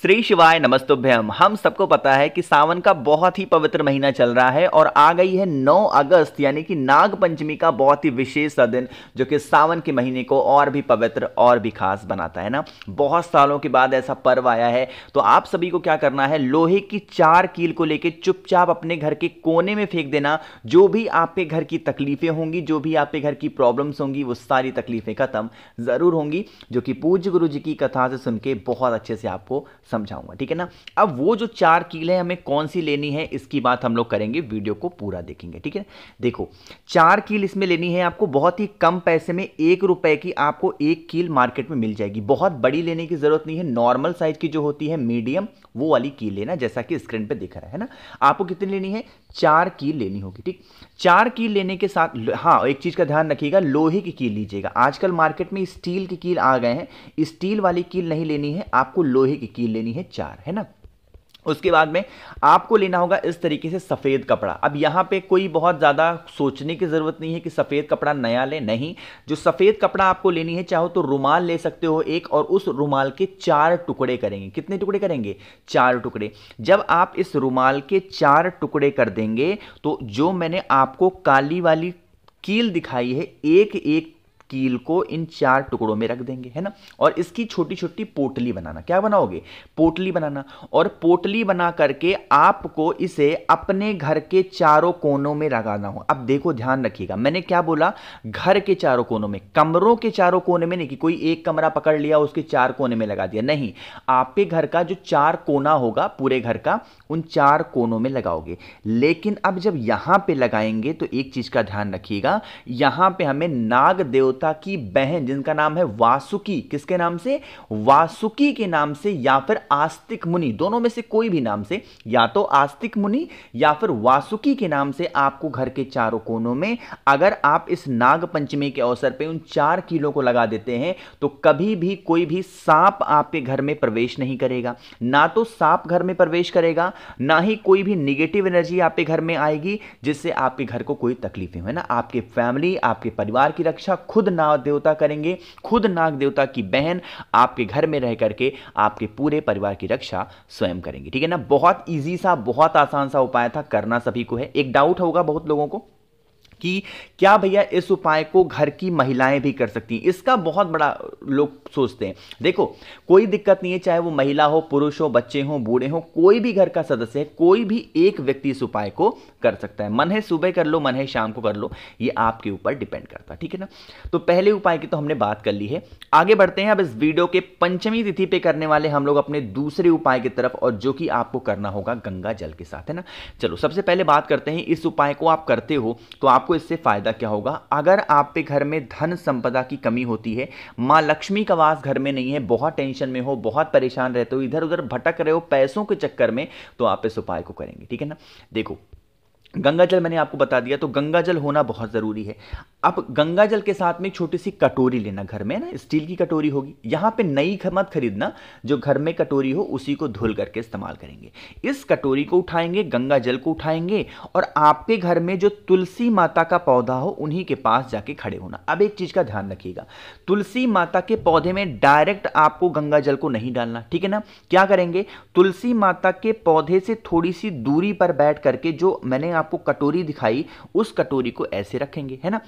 श्री शिवाय नमस्तुभ्यम। हम सबको पता है कि सावन का बहुत ही पवित्र महीना चल रहा है और आ गई है 9 अगस्त यानी कि नाग पंचमी का बहुत ही विशेष सा दिन, जो कि सावन के महीने को और भी पवित्र और भी खास बनाता है ना। बहुत सालों के बाद ऐसा पर्व आया है, तो आप सभी को क्या करना है, लोहे की 4 कील को लेकर चुपचाप अपने घर के कोने में फेंक देना। जो भी आपके घर की तकलीफें होंगी, जो भी आपके घर की प्रॉब्लम्स होंगी, वो सारी तकलीफें खत्म जरूर होंगी, जो कि पूज्य गुरु जी की कथा से सुन के बहुत अच्छे से आपको समझाऊंगा, ठीक है ना। अब वो जो 4 कील है हमें कौन सी लेनी है, इसकी बात हम लोग करेंगे, वीडियो को पूरा देखेंगे, ठीक है। देखो 4 कील इसमें लेनी है आपको, बहुत ही कम पैसे में 1 रुपए की आपको 1 कील मार्केट में मिल जाएगी। बहुत बड़ी लेने की जरूरत नहीं है, नॉर्मल साइज की जो होती है मीडियम, वो वाली कील लेना, जैसा कि स्क्रीन पे दिख रहा है ना। आपको कितनी लेनी है, 4 कील लेनी होगी, ठीक। 4 कील लेने के साथ हाँ एक चीज का ध्यान रखिएगा, लोहे की कील लीजिएगा। आजकल मार्केट में स्टील की कील आ गए हैं, स्टील वाली कील नहीं लेनी है आपको, लोहे की कील लेनी है 4, है ना। उसके बाद में आपको लेना होगा इस तरीके से सफ़ेद कपड़ा। अब यहाँ पे कोई बहुत ज़्यादा सोचने की ज़रूरत नहीं है कि सफ़ेद कपड़ा नया ले, नहीं। जो सफ़ेद कपड़ा आपको लेनी है, चाहो तो रुमाल ले सकते हो एक, और उस रुमाल के 4 टुकड़े करेंगे। कितने टुकड़े करेंगे, 4 टुकड़े। जब आप इस रुमाल के 4 टुकड़े कर देंगे, तो जो मैंने आपको काली वाली कील दिखाई है, एक एक कील को इन 4 टुकड़ों में रख देंगे, है ना। और इसकी छोटी छोटी पोटली बनाना। क्या बनाओगे, पोटली बनाना। और पोटली बना करके आपको इसे अपने घर के चारों कोनों में लगाना हो। अब देखो ध्यान रखिएगा, मैंने क्या बोला, घर के चारों कोनों में, कमरों के चारों कोने में नहीं कि कोई एक कमरा पकड़ लिया उसके 4 कोने में लगा दिया, नहीं। आपके घर का जो 4 कोना होगा पूरे घर का, उन 4 कोनों में लगाओगे। लेकिन अब जब यहां पे लगाएंगे तो एक चीज का ध्यान रखिएगा, यहां पे हमें नाग देवता की बहन, जिनका नाम है वासुकी, किसके नाम से, वासुकी के नाम से, या फिर आस्तिक मुनि, दोनों में से कोई भी नाम से, या तो आस्तिक मुनि या फिर वासुकी के नाम से आपको घर के चारों कोनों में, अगर आप इस नाग पंचमी के अवसर पे उन 4 कीलों को लगा देते हैं, तो कभी भी कोई भी सांप आपके घर में प्रवेश नहीं करेगा। ना तो सांप घर में प्रवेश करेगा, ना ही कोई भी निगेटिव एनर्जी आपके घर में आएगी जिससे आपके घर को कोई तकलीफें हो, है ना। आपके फैमिली, आपके परिवार की रक्षा खुद नाग देवता करेंगे, खुद नाग देवता की बहन आपके घर में रह करके आपके पूरे परिवार की रक्षा स्वयं करेंगे, ठीक है ना। बहुत इजी सा, बहुत आसान सा उपाय था, करना सभी को है। एक डाउट होगा बहुत लोगों को कि क्या भैया इस उपाय को घर की महिलाएं भी कर सकती हैं, इसका बहुत बड़ा लोग सोचते हैं। देखो कोई दिक्कत नहीं है, चाहे वो महिला हो, पुरुष हो, बच्चे हो, बूढ़े हो, कोई भी घर का सदस्य है, कोई भी एक व्यक्ति इस उपाय को कर सकता है। मन है सुबह कर लो, मन है शाम को कर लो, ये आपके ऊपर डिपेंड करता है, ठीक है ना। तो पहले उपाय की तो हमने बात कर ली है, आगे बढ़ते हैं। अब इस वीडियो के पंचमी तिथि पे करने वाले हम लोग अपने दूसरे उपाय की तरफ, और जो कि आपको करना होगा गंगा जल के साथ, है ना। चलो सबसे पहले बात करते हैं, इस उपाय को आप करते हो तो आपको इससे फायदा क्या होगा। अगर आप पे घर में धन संपदा की कमी होती है, मां लक्ष्मी का वास घर में नहीं है, बहुत टेंशन में हो, बहुत परेशान रहते हो, इधर उधर भटक रहे हो पैसों के चक्कर में, तो आप इस उपाय को करेंगे, ठीक है ना। देखो गंगा जल मैंने आपको बता दिया, तो गंगा जल होना बहुत जरूरी है। अब गंगा जल के साथ में छोटी सी कटोरी लेना, घर में ना स्टील की कटोरी होगी, यहां पे नई मत खरीदना, जो घर में कटोरी हो उसी को धुल करके इस्तेमाल करेंगे। इस कटोरी को उठाएंगे, गंगा जल को उठाएंगे, और आपके घर में जो तुलसी माता का पौधा हो उन्हीं के पास जाके खड़े होना। अब एक चीज का ध्यान रखिएगा, तुलसी माता के पौधे में डायरेक्ट आपको गंगा जल को नहीं डालना, ठीक है ना। क्या करेंगे, तुलसी माता के पौधे से थोड़ी सी दूरी पर बैठ करके, जो मैंने आपको कटोरी दिखाई, उस कटोरी को ऐसे रखेंगे, है ना।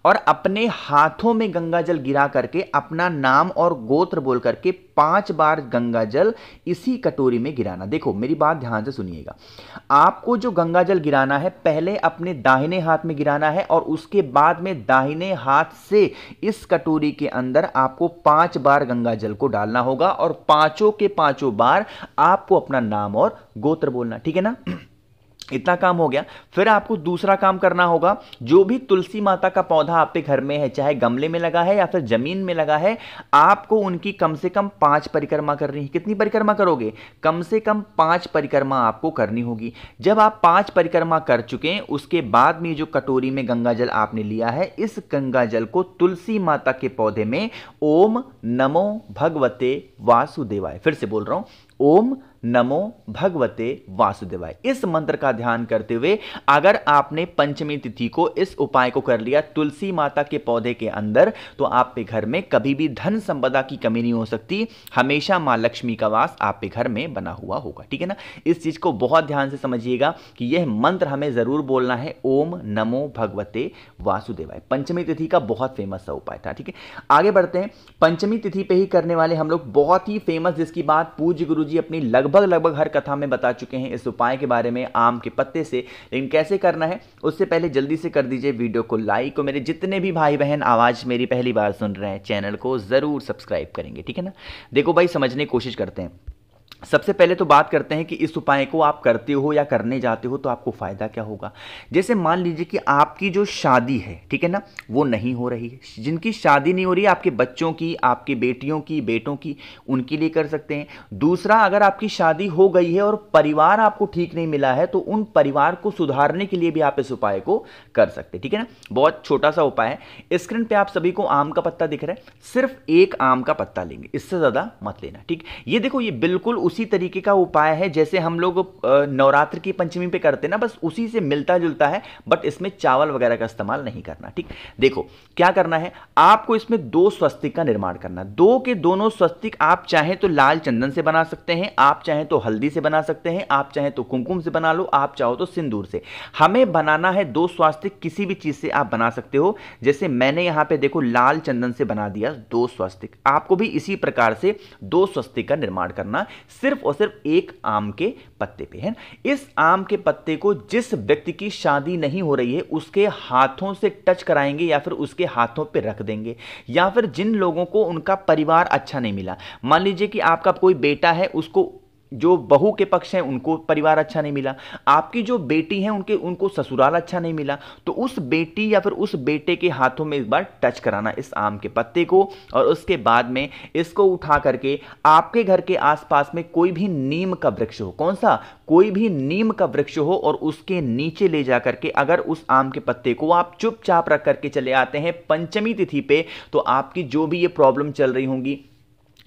और अपने हाथों में गंगा जल गिरा करके अपना नाम और गोत्र बोल करके 5 बार गंगा जल इसी कटोरी में गिराना। देखो मेरी बात ध्यान से सुनिएगा, आपको जो गंगा जल गिराना है, पहले अपने दाहिने हाथ में गिराना है, और उसके बाद में दाहिने हाथ से इस कटोरी के अंदर आपको 5 बार गंगा जल को डालना होगा, और पांचों के पांचों बार आपको अपना नाम और गोत्र बोलना, ठीक है ना। इतना काम हो गया। फिर आपको दूसरा काम करना होगा, जो भी तुलसी माता का पौधा आपके घर में है, चाहे गमले में लगा है या फिर जमीन में लगा है, आपको उनकी कम से कम 5 परिक्रमा करनी है। कितनी परिक्रमा करोगे, कम से कम 5 परिक्रमा आपको करनी होगी। जब आप 5 परिक्रमा कर चुके हैं, उसके बाद में जो कटोरी में गंगा जल आपने लिया है, इस गंगा जल को तुलसी माता के पौधे में ओम नमो भगवते वासुदेवाय। फिर से बोल रहा हूं, ओम नमो भगवते वासुदेवाय। इस मंत्र का ध्यान करते हुए अगर आपने पंचमी तिथि को इस उपाय को कर लिया तुलसी माता के पौधे के अंदर, तो आपके घर में कभी भी धन संपदा की कमी नहीं हो सकती, हमेशा मां लक्ष्मी का वास आपके घर में बना हुआ होगा। ठीक है ना, इस चीज को बहुत ध्यान से समझिएगा कि यह मंत्र हमें जरूर बोलना है, ओम नमो भगवते वासुदेवाय। पंचमी तिथि का बहुत फेमस सा उपाय था। ठीक है, आगे बढ़ते हैं। पंचमी तिथि पे ही करने वाले हम लोग बहुत ही फेमस, जिसकी बात पूज्य गुरुजी अपनी लगभग हर कथा में बता चुके हैं इस उपाय के बारे में, आम के पत्ते से। लेकिन कैसे करना है उससे पहले जल्दी से कर दीजिए वीडियो को लाइक, और मेरे जितने भी भाई बहन आवाज मेरी पहली बार सुन रहे हैं चैनल को जरूर सब्सक्राइब करेंगे। ठीक है ना, देखो भाई समझने की कोशिश करते हैं। सबसे पहले तो बात करते हैं कि इस उपाय को आप करते हो या करने जाते हो तो आपको फायदा क्या होगा। जैसे मान लीजिए कि आपकी जो शादी है, ठीक है ना, वो नहीं हो रही है, जिनकी शादी नहीं हो रही है, आपके बच्चों की, आपके बेटियों की, बेटों की, उनके लिए कर सकते हैं। दूसरा, अगर आपकी शादी हो गई है और परिवार आपको ठीक नहीं मिला है, तो उन परिवार को सुधारने के लिए भी आप इस उपाय को कर सकते हैं। ठीक है ना, बहुत छोटा सा उपाय है। स्क्रीन पे आप सभी को आम का पत्ता दिख रहा है, सिर्फ एक आम का पत्ता लेंगे, इससे ज्यादा मत लेना। ठीक, ये देखो, ये बिल्कुल उसी तरीके का उपाय है जैसे हम लोग नवरात्र की पंचमी पे करते हैं ना, बस उसी से मिलता जुलता है, बट इसमें चावल वगैरह का इस्तेमाल नहीं करना। ठीक, देखो क्या करना है, आपको इसमें दो स्वस्तिक का निर्माण करना। दो के दोनों स्वस्तिक आप चाहें तो लाल चंदन से बना सकते हैं, आप चाहें तो हल्दी से बना सकते हैं, आप चाहें तो कुमकुम से बना लो, आप चाहो तो सिंदूर से। हमें बनाना है दो स्वस्तिक, किसी भी चीज से आप बना सकते हो। जैसे मैंने यहां पे देखो लाल चंदन से बना दिया दो स्वस्तिक, आपको भी इसी प्रकार से दो स्वस्तिक का निर्माण करना, सिर्फ और सिर्फ एक आम के पत्ते पे है। इस आम के पत्ते को जिस व्यक्ति की शादी नहीं हो रही है उसके हाथों से टच कराएंगे, या फिर उसके हाथों पे रख देंगे, या फिर जिन लोगों को उनका परिवार अच्छा नहीं मिला, मान लीजिए कि आपका कोई बेटा है, उसको जो बहू के पक्ष हैं उनको परिवार अच्छा नहीं मिला, आपकी जो बेटी है उनको ससुराल अच्छा नहीं मिला, तो उस बेटी या फिर उस बेटे के हाथों में एक बार टच कराना इस आम के पत्ते को, और उसके बाद में इसको उठा करके आपके घर के आसपास में कोई भी नीम का वृक्ष हो, कौन सा, कोई भी नीम का वृक्ष हो, और उसके नीचे ले जा करके अगर उस आम के पत्ते को आप चुपचाप रख करके चले आते हैं पंचमी तिथि पे, तो आपकी जो भी ये प्रॉब्लम चल रही होंगी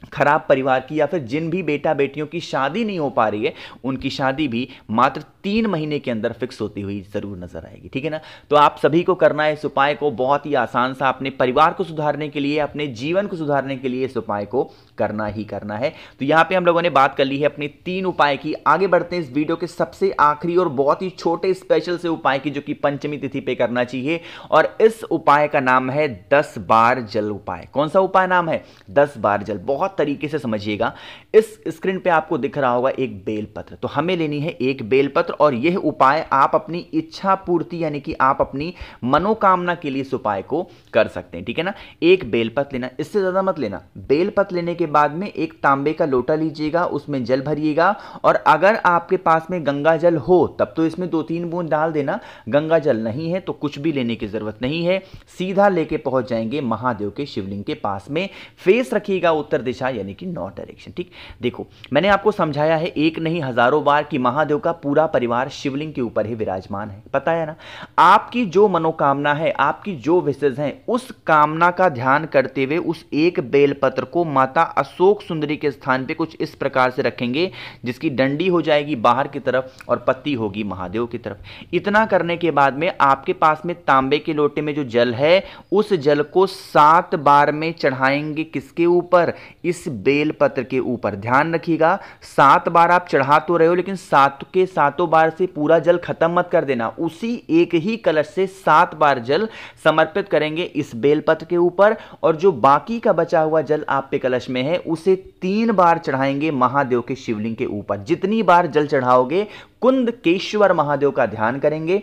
खराब परिवार की, या फिर जिन भी बेटा बेटियों की शादी नहीं हो पा रही है, उनकी शादी भी मात्र 3 महीने के अंदर फिक्स होती हुई जरूर नजर आएगी। ठीक है ना, तो आप सभी को करना है इस उपाय को, बहुत ही आसान सा, अपने परिवार को सुधारने के लिए, अपने जीवन को सुधारने के लिए इस उपाय को करना ही करना है। तो यहां पे हम लोगों ने बात कर ली है अपने 3 उपाय की। आगे बढ़ते हैं इस वीडियो के सबसे आखिरी और बहुत ही छोटे स्पेशल से उपाय की, जो कि पंचमी तिथि पे करना चाहिए, और इस उपाय का नाम है 10 बार जल उपाय। कौन सा उपाय नाम है? 10 बार जल। बहुत तरीके से समझिएगा, इस स्क्रीन पे आपको दिख रहा होगा एक बेलपत्र, तो हमें लेनी है एक बेलपत्र, और यह उपाय आप अपनी इच्छा पूर्ति यानी कि आप अपनी मनोकामना के लिए इस उपाय को कर सकते हैं। ठीक है ना, एक बेलपत्र लेना, इससे ज्यादा मत लेना। बेलपत्र लेने के बाद में एक तांबे का लोटा लीजिएगा, उसमें जल भरिएगा, और अगर आपके पास में गंगा जल हो तब तो इसमें 2-3 बूंद डाल देना, गंगा जल नहीं है तो कुछ भी लेने की जरूरत नहीं है। सीधा लेके पहुंच जाएंगे महादेव के शिवलिंग के पास में, फेस रखिएगा उत्तर दिशा यानी कि नॉर्थ डायरेक्शन। ठीक, देखो मैंने आपको समझाया है एक नहीं हजारों बार कि महादेव का पूरा परिवार शिवलिंग के ऊपर ही विराजमान है, पता है ना। आपकी जो मनोकामना है, आपकी जो विशेष है, उस कामना का ध्यान करते हुए उस एक बेलपत्र को माता अशोक सुंदरी के स्थान पे कुछ इस प्रकार से रखेंगे, जिसकी डंडी हो जाएगी बाहर की तरफ और पत्ती होगी महादेव की तरफ। इतना करने के बाद में आपके पास में तांबे के लोटे में जो जल है, उस जल को 7 बार में चढ़ाएंगे। किसके ऊपर? इस बेलपत्र के ऊपर। ध्यान रखिएगा, 7 बार आप चढ़ा तो रहे हो, लेकिन 7 के 7 बार से पूरा जल खत्म मत कर देना। उसी एक ही कलश से 7 बार जल समर्पित करेंगे इस बेलपत्र के ऊपर, और जो बाकी का बचा हुआ जल आप पे कलश में है उसे 3 बार चढ़ाएंगे महादेव के शिवलिंग के ऊपर। जितनी बार जल चढ़ाओगे कुंदकेश्वर महादेव का ध्यान करेंगे,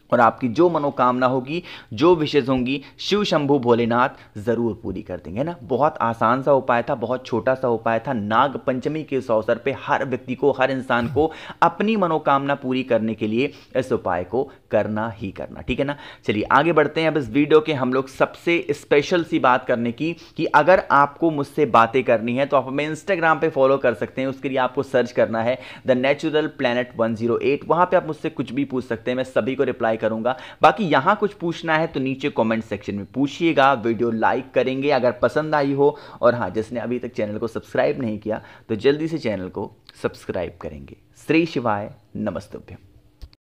और आपकी जो मनोकामना होगी, जो विशेष होंगी, शिव शंभु भोलेनाथ जरूर पूरी कर देंगे ना। बहुत आसान सा उपाय था, बहुत छोटा सा उपाय था। नाग पंचमी के इस अवसर पे हर व्यक्ति को, हर इंसान को अपनी मनोकामना पूरी करने के लिए इस उपाय को करना ही करना। ठीक है ना, चलिए आगे बढ़ते हैं अब इस वीडियो के हम लोग सबसे स्पेशल सी बात करने की, कि अगर आपको मुझसे बातें करनी है तो आप हमें इंस्टाग्राम पे फॉलो कर सकते हैं। उसके लिए आपको सर्च करना है द नेचुरल प्लैनेट 108। वहां पे आप मुझसे कुछ भी पूछ सकते हैं, मैं सभी को रिप्लाई रिप्लाई करूंगा। बाकी यहां कुछ पूछना है तो नीचे कमेंट सेक्शन में पूछिएगा, वीडियो लाइक करेंगे अगर पसंद आई हो, और हाँ, जिसने अभी तक चैनल को सब्सक्राइब नहीं किया तो जल्दी से चैनल को सब्सक्राइब करेंगे। श्री शिवाय, नमस्तुभ्यम।